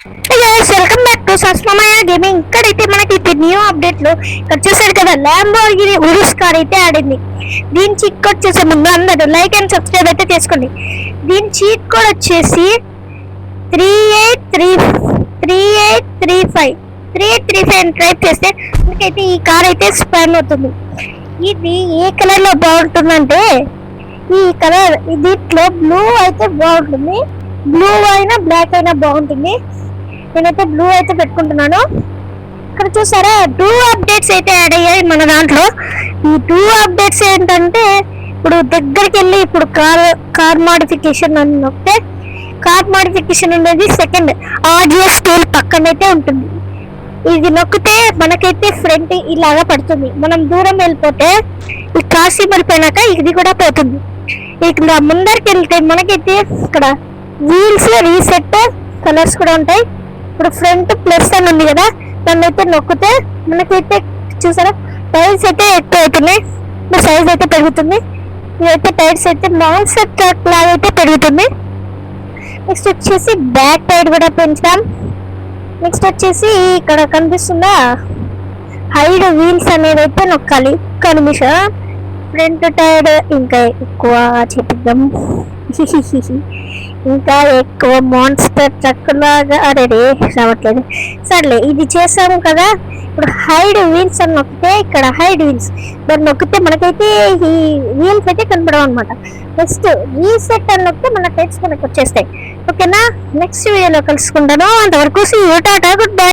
Welcome back to సస్మమయ gaming. ఇక్కడైతే మనకి న్యూ అప్డేట్లు ఇక్కడ చూసారు కదా, ల్యాంబోర్గిని ఉరుస్ కార్ అయితే ఆడింది. దీని చీట్ కోడ్ చూసే ముందు అందరూ లైక్ అండ్ సబ్స్క్రైబ్ అయితే చేసుకోండి. దీని చీట్ కోడ్ వచ్చేసి 3835 అని టైప్ చేస్తే మనకైతే ఈ కార్ అయితే స్పాన్ అవుతుంది. ఇది ఏ కలర్ లో బాగుంటుందంటే ఈ కలర్, దీంట్లో బ్లూ అయితే బాగుంటుంది, బ్లూ అయినా బ్లాక్ అయినా బాగుంటుంది. నేనైతే బ్లూ అయితే పెట్టుకుంటున్నాను. ఇక్కడ చూసారా 2 అప్డేట్స్ అయితే యాడ్ అయ్యాయి మన దాంట్లో. ఈ 2 అప్డేట్స్ ఏంటంటే ఇప్పుడు దగ్గరికి వెళ్ళి ఇప్పుడు కార్ మోడిఫికేషన్ అని నొక్కితే కార్ మోడిఫికేషన్ అనేది సెకండ్ ఆడియో స్కేల్ పక్కనైతే ఉంటుంది. ఇది నొక్కితే మనకైతే ఫ్రంట్ ఇలాగా పడుతుంది. మనం దూరం వెళ్ళిపోతే ఈ కార్ సింబల్ పోయినాక ఇది కూడా పోతుంది. ఇక్కడ ముందరికి వెళ్తే మనకైతే ఇక్కడ వీల్స్ రీసెట్ కలర్స్ కూడా ఉంటాయి. ఇప్పుడు ఫ్రంట్ ప్లస్ అని ఉంది కదా, దాన్ని అయితే నొక్కితే మనకైతే చూసారా టైర్స్ అయితే ఎక్కువ అవుతున్నాయి, సైజ్ అయితే పెరుగుతుంది. ఇదైతే టైర్స్ అయితే మాన్స్టర్ ట్రక్ లాగా అయితే పెరుగుతుంది. నెక్స్ట్ వచ్చేసి బ్యాక్ టైర్ కూడా పెంచుతాం. నెక్స్ట్ వచ్చేసి ఇక్కడ కనిపిస్తుందా హైడ్ వీల్స్ అనేది అయితే నొక్కాలి. కనిపిస్తా ఫ్రంట్ టైర్ ఇంకా ఎక్కువ చేపిద్దాం, ఇంకా ఎక్కువ మాన్స్టర్ ట్రక్ లాగా. అరే రావట్లేదు, సర్లే ఇది చేసాము కదా. ఇప్పుడు హైడ్ వీల్స్ అని నొక్కితే ఇక్కడ హైడ్ వీల్స్ దాన్ని నొక్కితే మనకైతే ఈ వీల్స్ అయితే కనపడవు అనమాట. నెక్స్ట్ రీసెట్ అని నొక్కితే మన టైప్స్ మనకు వచ్చేస్తాయి. ఓకేనా, నెక్స్ట్ వీడియోలో కలుసుకుంటాను. అంతవరకు see you, tata, good by.